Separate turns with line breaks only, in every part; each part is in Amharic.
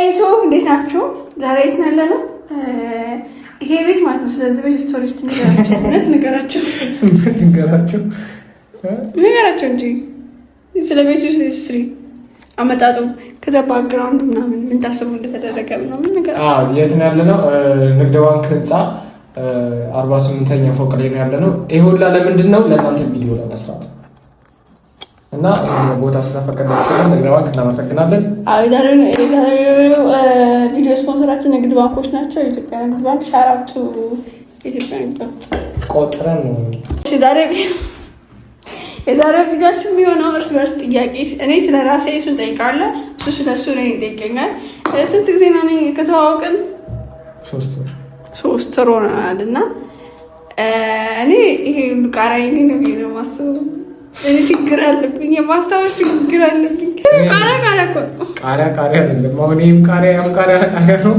ሄይቶ እንዴት ናችሁ? ዛሬ የት ነው ያለነው? ይሄ ቤት ማለት ነው። ስለዚህ ቤት ስቶሪስ ንገራቸው እንጂ ስለ ቤቱ ሂስትሪ አመጣጡ፣ ከዛ ባክግራውንድ ምናምን ምን ታስቡ እንደተደረገ ምናምን ነገር።
የት ነው ያለነው? ንግድ ባንክ ህንፃ 48ኛ ፎቅ ላይ ነው ያለነው። ይሄ ሁላ ለምንድን ነው? ለእናንተ ቪዲዮ ለመስራት እና ቦታ ስለፈቀዳችሁ ንግድ ባንክ እናመሰግናለን።
የዛሬው ቪዲዮ ስፖንሰራችን ንግድ ባንኮች ናቸው። የኢትዮጵያ ንግድ ባንክ ሻራቱ ኢትዮጵያ ንግድ ባንክ
ቆጥረን ነው።
የዛሬው ቪዲዮአችን የሚሆነው እርስ በርስ ጥያቄ፣ እኔ ስለ ራሴ እሱን ጠይቃለሁ፣ እሱ ስለ እሱ ነው ይጠይቀኛል። ስንት ጊዜ ነው ከተዋወቅን? 3 ወር ሆነናል እና እኔ ይሄ ሁሉ ቃሪያ ነው ነው የማስበው። እኔ ችግር አለብኝ፣ የማስታወስ ችግር አለብኝ።
ቃሪያ አይደለም አሁን ይሄም ቃሪያ ነው።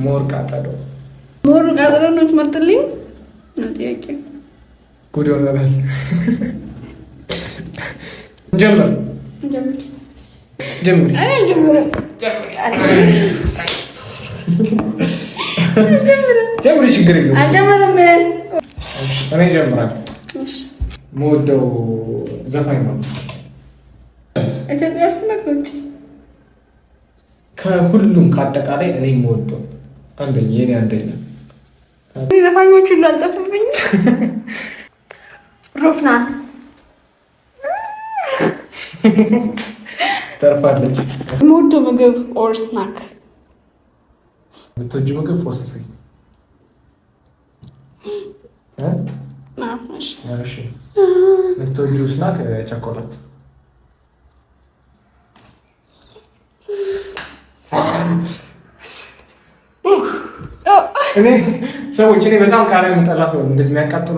ሞር ቃጠሎ ነው ትመጥልኝ ነው ጥያቄ። ጉድ ሆነናል። ጀምር ችግር የለውም።
አልጀመረም።
እኔ እጀምራለሁ። የምወደው ዘፋኝ ነው
ኢትዮጵያ ውስጥ ነው ከውጭ?
ከሁሉም ከአጠቃላይ እኔ የምወደው የኔ አንደኛ
ዘፋኞች ሁሉ አልጠፉብኝ። ሮፍናን
ተርፋለች።
የምወደው ምግብ ኦር ስናክ?
የምትወጂው ምግብ ፎሰስ? የምትወጂው ስናክ? ቸኮላት። ሰዎች እኔ በጣም ቃሪያ የምጠላ ሰው እንደዚህ የሚያቃጥሉ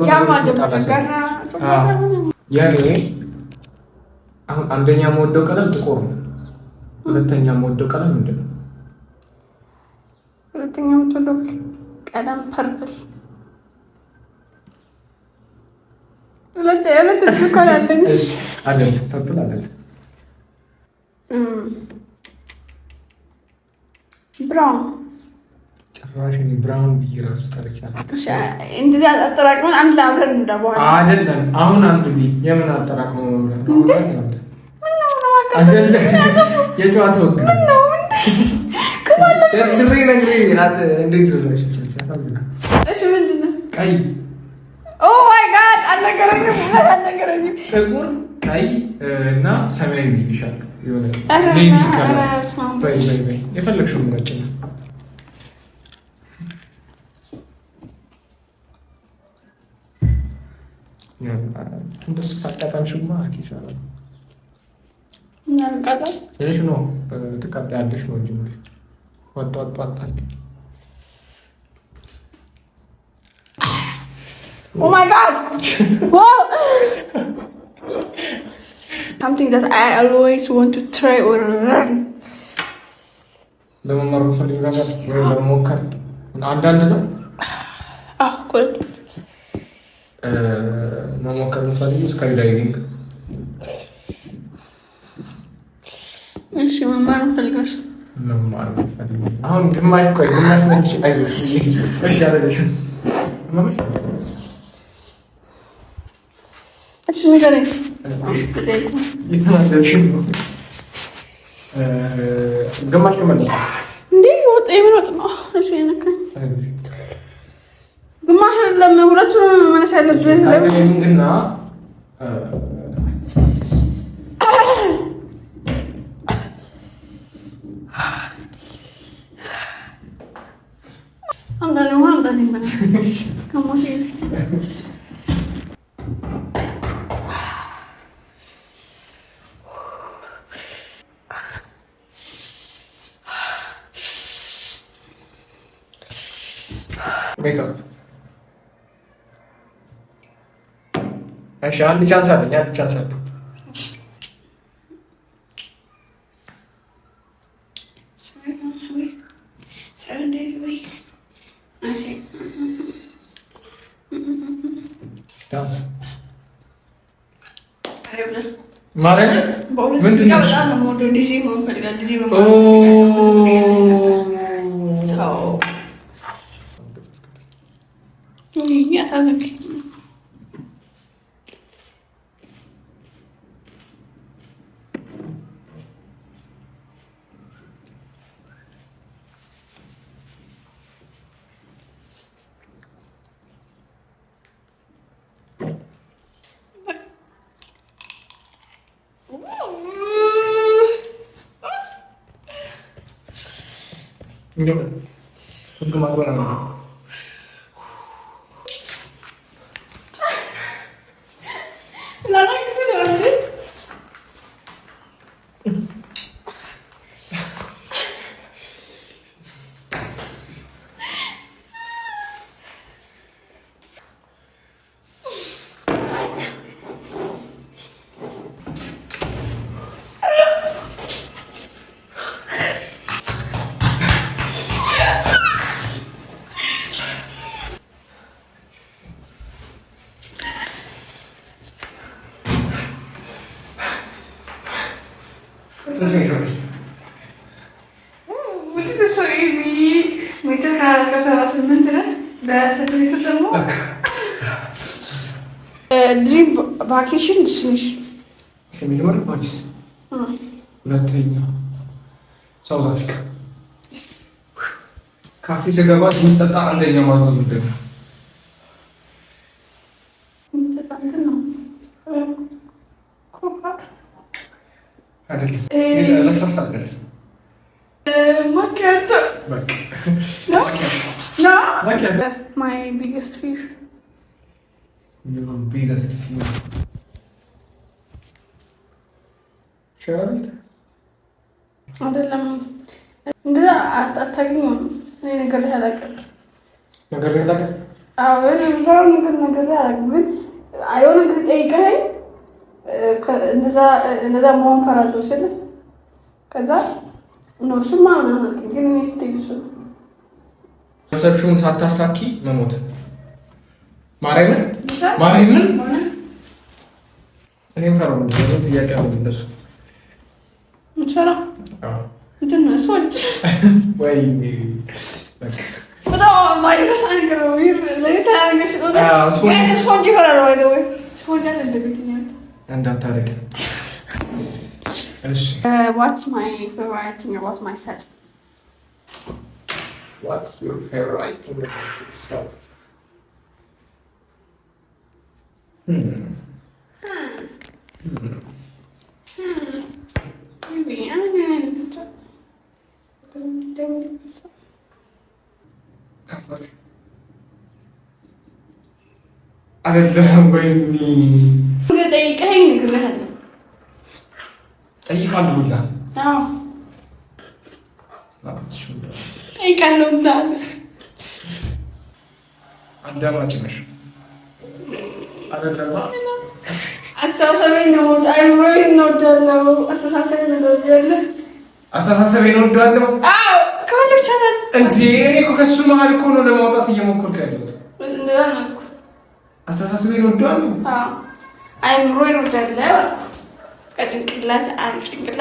ያኔ አሁን አንደኛ የምወደው ቀለም ጥቁር ነው። ሁለተኛ የምወደው ቀለም ምንድን ነው?
ሁለተኛ የምወደው ቀለም ፐርፕል። ሁለተኛ
ፐርፕል አለ።
ብራውን
ጭራሽ ብራውን ብዬ ራሱ ጠርቻለሁ።
እንደዚህ አጠራቅመን አንድ ላይ አብረን እንደባል
አይደለም። አሁን አንዱ የምን አጠራቅመው መብላት ነው አይደለም። የጨዋታ ወግ ነው ድሬ ነግሬ እንዴት ነው?
እሺ ምንድን ነው?
ቀይ።
ኦ ማይ ጋድ አልነገረኝም።
ጥቁር፣ ቀይ እና ሰማያዊ ይሻላል። የሆነ የፈለግሽው ምረጭ ነው። እንደሱ ካጣጣምሽማ ኪሳራ ነው። ትንሽ ነው ትቀጣያለሽ ነው እንጂ ወጣ
Oh my god! Whoa! Something that I always want to try or learn.
ለመማር ፈልግ ነገር ወይ ለመሞከር አንዳንድ ነው።
ኮል
መሞከር ፈልግ ስካይ ዳይቪንግ።
እሺ መማር ፈልግ
አሁን ግማሽ መልሽ አይዞሽ እሺ አለሽ ማማሽ
እሺ ንገረኝ።
የተናደድሽ ነው። ግማሽ ከመለስ
እንዴ ወጥ የምንወጥ ነው። እሺ ነካኝ። ግማሽ አይደለም ሁለቱንም መመለስ ያለብን
ለምንድና ሜካፕ እሺ፣ አንድ ቻንስ አለኝ። ዳንስ ማለት
ምንድን ነው? በጣም ነው የምወደው ዲጂ መሆን ፈልጋለሁ። ዲጂ መሆን
Untuk makan apa?
Lagi sih ada. This is so easy. Meter ka sa mental በስንት ሜትር ደግሞ ድሪም ቫኬሽን ትንሽ
ከሚጀምር ፓሪስ ሁለተኛ ሳውዝ አፍሪካ ካፌ ስገባ የሚጠጣ አንደኛ ማለት ነው።
My biggest fear.
Your biggest fear. ሸራቤት
አይደለም እንደዛ አታገኘውም። እኔ ነገር ላይ አላውቅም።
ነገር ላይ አላውቅም።
አዎ ነገር ላይ አላውቅም። ግን የሆነ ጊዜ ጠይቀኸኝ እንደዛ መሆን ፈራለሁ ስል ከዛ ነው እሱማ ምናምን አልከኝ። ግን እኔ ስትይ እሱ
ሰብሽውን ሳታሳኪ መሞት ማርያምን እኔም ፈራሁ። ምንድነው ጥያቄ አለ እንደሱ
ምንሰራ እንትን ነው ሰዎች
ወይ
በጣም ማይረሳ ነገር ነው። ለየት ያለ ነገር ስለሆነ ስፖንጅ ይፈራል። ወይ ስፖንጅ አለ እንደ ቤት ነው
እንዳታረግ። እሺ
what's my favorite thing about myself?
What's your favorite thing about yourself?
Maybe I don't know.
አይደለም ወይኔ
ጠይቀኸኝ እነግርሃለሁ።
ጠይቃለሁ ብላ
ጠይቃለሁ ብላለህ።
አዳማጭ ነሽ አይደለም?
አስተሳሰቤን ነው አይምሮዬን እንወዳለሁ። አስተሳሰቤን እንወዳለሁ።
አስተሳሰቤን እንወዳለሁ።
አዎ ከሁሉ ቻናል
እንዴ እኔ እኮ ከሱ መሀል እኮ ነው ለማውጣት እየሞከርኩ ያለሁት።
እንደዛ ነው እኮ
አስተሳሰቤን እንወዳለሁ።
አዎ አይምሮዬን እንወዳለሁ። ጭንቅላት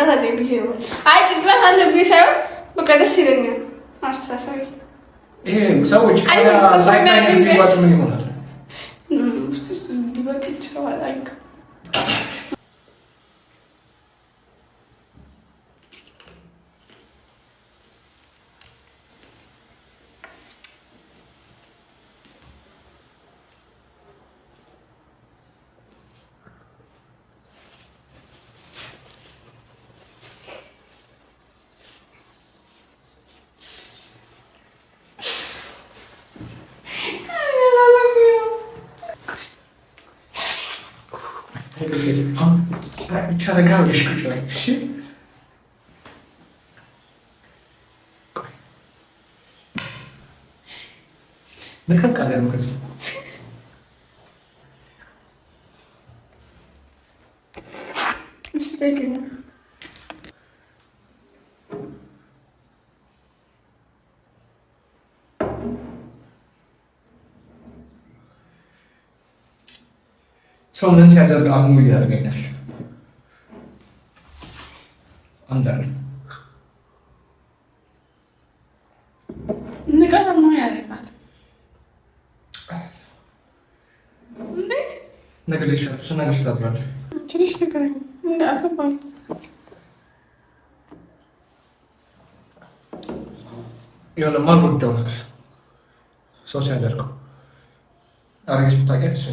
አለኝ ብዬ ነው። አይ ጭንቅላት አለብኝ ሳይሆን በቃ ደስ ይለኛል አስተሳሰቤ።
ይሄ ሰዎች ሳይታኝ ቢዋጭ ምን ይሆናል?
ሊበቅ ይችላል። አይንካ
ብቻ ረጋ ብለሽ ቁጭ በይ እሺ። ንቀቅ አለ ነው ከዚህ ሰው ምን ሲያደርግ አምኖ ያደርገኛል። አንደር
ንቀት ነው ያለባት እንዴ
ነገር ይሻል ስናገር ታባለ
ትንሽ ነገር እንዳልከባኝ
የሆነ ማልወደው ነገር ሰው ሲያደርገው አረጋሽ ታውቂያለሽ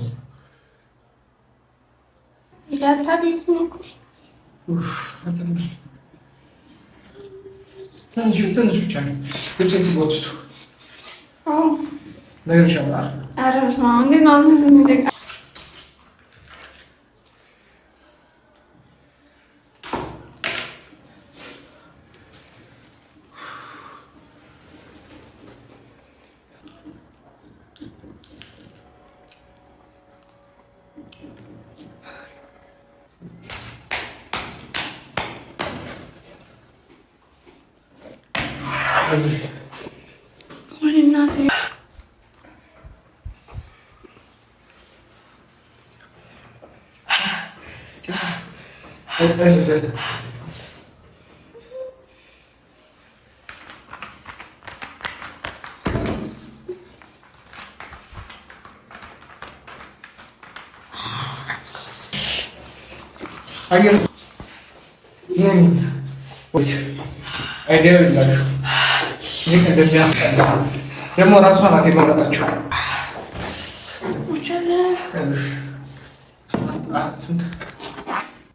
ያታሪክ ነው
ትንሽ ብቻ ነው ልብሴን ሲጎትቱ ነገር ይሻላል።
ኧረ በስመ አብ እንዴት ነው አንተ ዝም ብለህ
አየር አይዲያ የላችሁ እንዴት እንደሚያስጠላ ደግሞ ራሷ ናት የመረጠችው።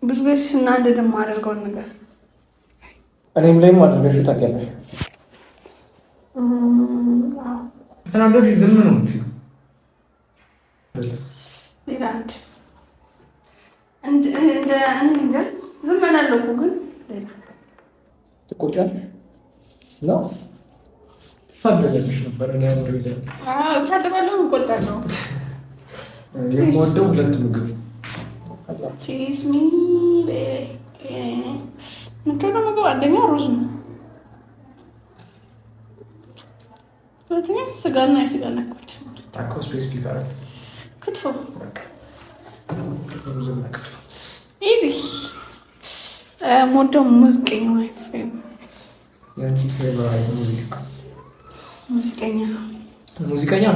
ብዙ ጊዜ ስናደድ የማደርገውን ነገር
እኔም ላይም አድርገሽ ታውቂያለሽ። ተናደድሽ ዝም ነው የምትይው።
ዝም እላለሁ እኮ ግን
ትቆጫለሽ ነው ትሳደቢያለሽ ነበር። እኔ
እሳደባለሁ፣ እቆጣለሁ።
የምወደው ሁለት ምግብ
ምንድነው ምግብ? አንደኛ ሩዝ ነው፣ ሁለተኛ ስጋና የስጋ ነኮች
ታኮ ስፔሲፊክ አረ
ክትፎ
ሩዝና ክትፎ
ኢዚ ሞዶ ሙዚቀኛ ማይ
ያንቺ ፌቨራይት ሙዚቃ ሙዚቀኛ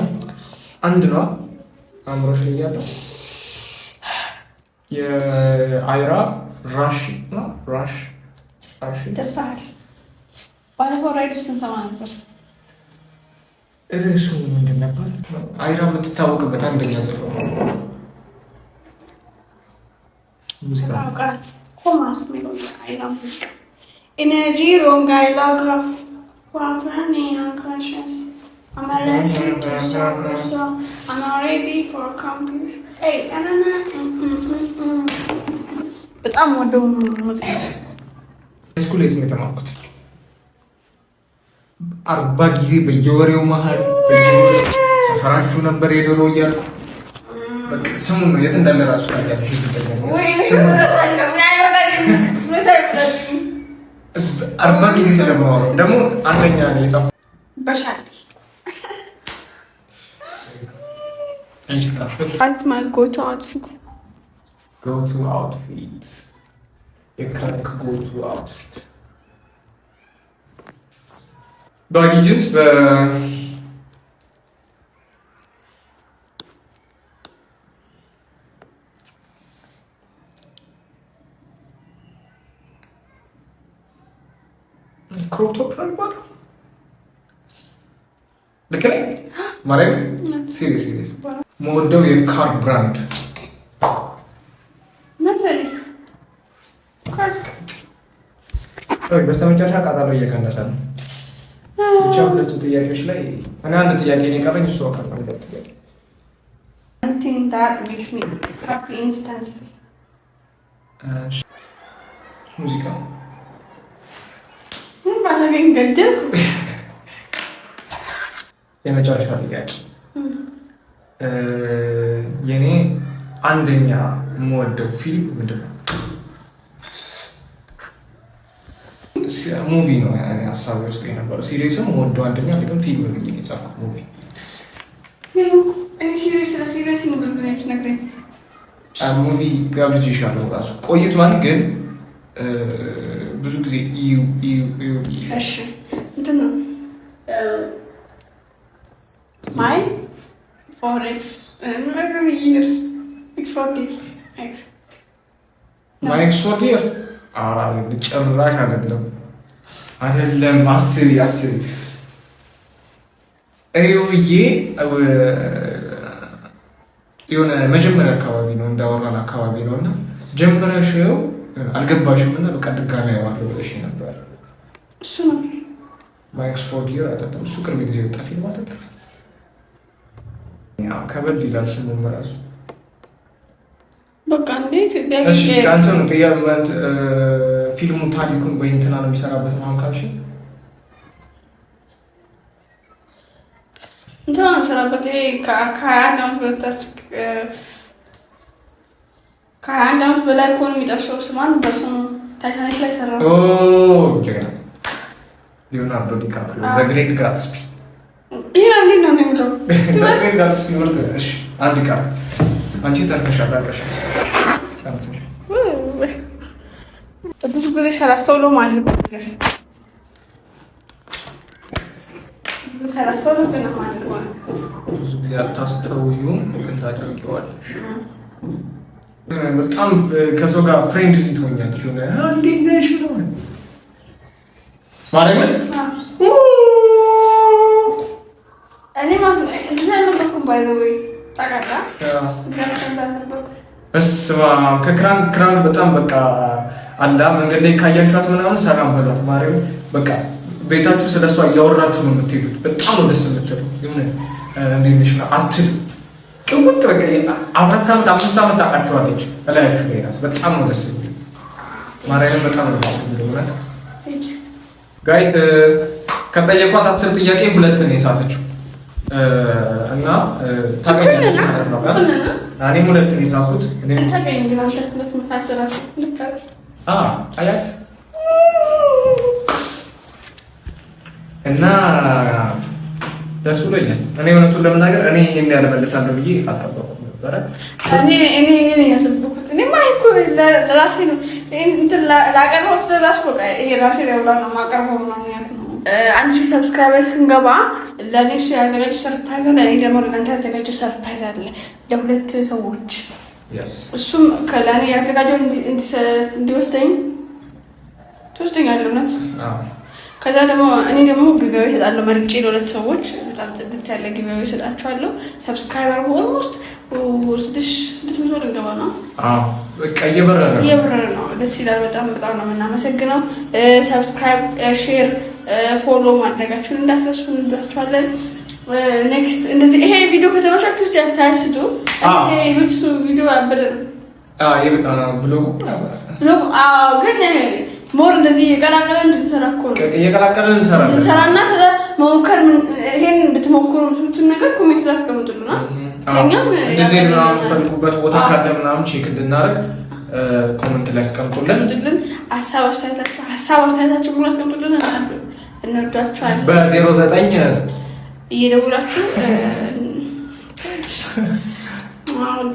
አንድ ነው አእምሮሽ ላይ ያለው የአይራ ራሽ ነው። ራሽ
ደርሰሃል። ባለፈው ራይድ ስንሰማ ነበር።
ርዕሱ ምንድን ነበር? አይራ የምትታወቅበት አንደኛ ዘፈን ሙዚቃ
ኮማስ ሚለው አይራ ሙዚቃ ኢነርጂ ሮንግ አይላግራፍ ዋፍራኔ አንካንሽስ I'm allergic to soccer, so I'm not ready for computer. Hey, በጣም ወደው ሙዚቃ
ስኩል የት ነው የተማርኩት? 40 ጊዜ በየወሬው መሀል ሰፈራችሁ ነበር የዶሮ እያልኩ በቃ ስሙ ነው የት እንዳለ ራሱ ታውቂያለሽ። አርባ ጊዜ ስለማወራ ደግሞ አንደኛ ነው የጻፍኩት
በሻል What's my go-to outfit?
Go-to outfit. የክረምት go-to outfit. ባጊ ጅንስ ክሮፕ ቶፕ ነው የሚባለው። ልክ ነኝ? ማርያም ሲሪየስ የምወደው የካር ብራንድ
መርሴዲስ ካርስ።
በስተመጨረሻ ቃጠሎ እየቀነሰ ነው። ብቻ ሁለቱ ጥያቄዎች ላይ እኔ አንድ ጥያቄ ነው የቀረኝ። እሱ ሙዚቃ
ባታገኝ ገደል።
የመጨረሻ ጥያቄ የኔ አንደኛ የምወደው ፊልም ምንድን ነው? ሙቪ ነው ሀሳቤ ውስጥ የነበረው። ሲሪየስም የምወደው አንደኛ ግን ፊልም ብዬ ነው የጻፍኩት። ሙቪ ጋብዥ ይሻለው ራሱ ቆይቷል፣ ግን ብዙ ጊዜ እዩ
እሺ እንትን ነው ማይ ፎሬክስ ይር ኤክስፖርት
ማይ ኤክስፖርት ይር ጭራሽ አይደለም አስቢ እዩዬ የሆነ መጀመሪያ አካባቢ ነው እንዳወራን አካባቢ ነው እና ጀምረሽው አልገባሽም እና በቃ ድጋሚ ያዋለው ብለሽ ነበር።
እሱ ነው
ማይክስ ፎር ዲር አይደለም እሱ ቅርብ ጊዜ ወጣ ፊልም አይደለም። ያው ከበድ ይላል ስሙም እራሱ
በቃ እንዴት
እሺ አንተ ነው ጥያቄ ፊልሙ ታሪኩን ወይ እንትና ነው የሚሰራበት ነው ካልሽ
እንትና ነው የሚሰራበት ከ21 ዓመት በታች ከ21 ዓመት በላይ ከሆነ የሚጠርሰው ስማን በስሙ ታይታኒክ ላይ ሰራው።
ጀግና ሊዮናርዶ ዲካፕሪዮ ዘ ግሬት ጋትስቢ።
ይሄ እንዴት ነው የሚለው?
ግሬት ጋትስቢ ወርድ እሺ አንድ ቃል አንቺ ተርከሻል አቀሻል
ብዙ ጊዜ ሰራስተውሎ ማለት ነው ሰራስተውሎ ግን ማለት ነው
ብዙ ጊዜ አታስተውዩም ግን ታደርጊዋለሽ። በጣም ከሰው ጋር ፍሬንድ ልትሆኛለሽ ሆነ እንዴት ነሽ ነው ማረምን
እኔ ማለት ነው እንደዛ ነበርኩ ባይ ዘ ወይ ታውቃለህ እንደዛ ነበርኩ
በስመ አብ ከክራንክ በጣም በቃ አላ መንገድ ላይ ካያችኋት ምናምን ሰላም በሏት ማርያም በቃ ቤታችሁ ስለሷ እያወራችሁ ነው የምትሄዱት። በጣም ነው ደስ የምትለው የሆነ እንዴት ነሽ ነው አትል ጥውጥ በቃ 4 ዓመት 5 ዓመት ታውቃቸዋለች እላያችሁ ላይ ናት። በጣም ነው ደስ የሚለው ማርያም በጣም ነው ደስ የሚለው ማለት ጋይስ ከጠየኳት 10 ጥያቄ 2 ነው የሳተችው እና ታገኛለች ማለት ነው። እኔም 2 ነው የሳትኩት እኔ
ታገኝ ግን አንተ 2 መፋዘራሽ ልክ አይደል?
አያት እና ደስ ብሎኛል። እኔ እውነቱን ለመናገር እኔ ይሄን ያህል መልሳለሁ ብዬ አልጠበኩም ነበረ።
እኔ ያልጠበኩት እኔማ እኮ ለራሴ ነው እንትን ላቀርበው ስለራሱ በቃ ይሄ ራሴ ላይ ውላ ነው የማቀርበው ምናምን ያልኩት ነው። 1000 ሰብስክራይበር ስንገባ ለእኔ እሱ ያዘጋጀው ሰርፕራይዝ አለ፣ እኔ ደግሞ ለእናንተ ያዘጋጀው ሰርፕራይዝ አለ ለሁለት ሰዎች። እሱም ከለእኔ ያዘጋጀው እንዲወስደኝ ትወስደኛለህ እውነት። ከዛ ደግሞ እኔ ደግሞ ጊዜያዊ እሰጣለሁ መርጬ ለሁለት ሰዎች በጣም ጽድት ያለ ጊዜያዊ እሰጣቸዋለሁ። ሰብስክራይበር ኦልሞስት 600 ልንገባ ነው።
በቃ እየበረረ ነው። ደስ ይላል። በጣም ነው የምናመሰግነው። ሰብስክራይብ፣ ሼር፣ ፎሎ ማድረጋችሁን እንዳትረሱ እንላችኋለን። ኔክስት እንደዚህ ይሄ ቪዲዮ ከተመቻችሁ ውስጥ ያስተያየቱ የብሱ ቪዲዮ አበደ ነው ብሎጉ
ግን ሞር እንደዚህ የቀላቀለን እንድንሰራ እኮ ነው
የቀላቀለን እንሰራና
ከዛ መሞከር ይሄን እንድትሞክሩትን ነገር ኮሜንት ላይ አስቀምጡልና እኛም
ምናምን ፈልጉበት ቦታ ካለ ምናምን ቼክ እንድናደርግ ኮሜንት ላይ አስቀምጡልን። ሀሳብ
አስተያየታችሁ ሙሉ አስቀምጡልን። እንወዳችኋለን።
በ09
እየደውላችሁ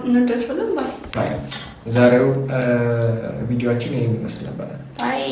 እንወዳችኋለን። ባይ።
ዛሬው ቪዲዮአችን ይሄን ይመስል ነበር።
ባይ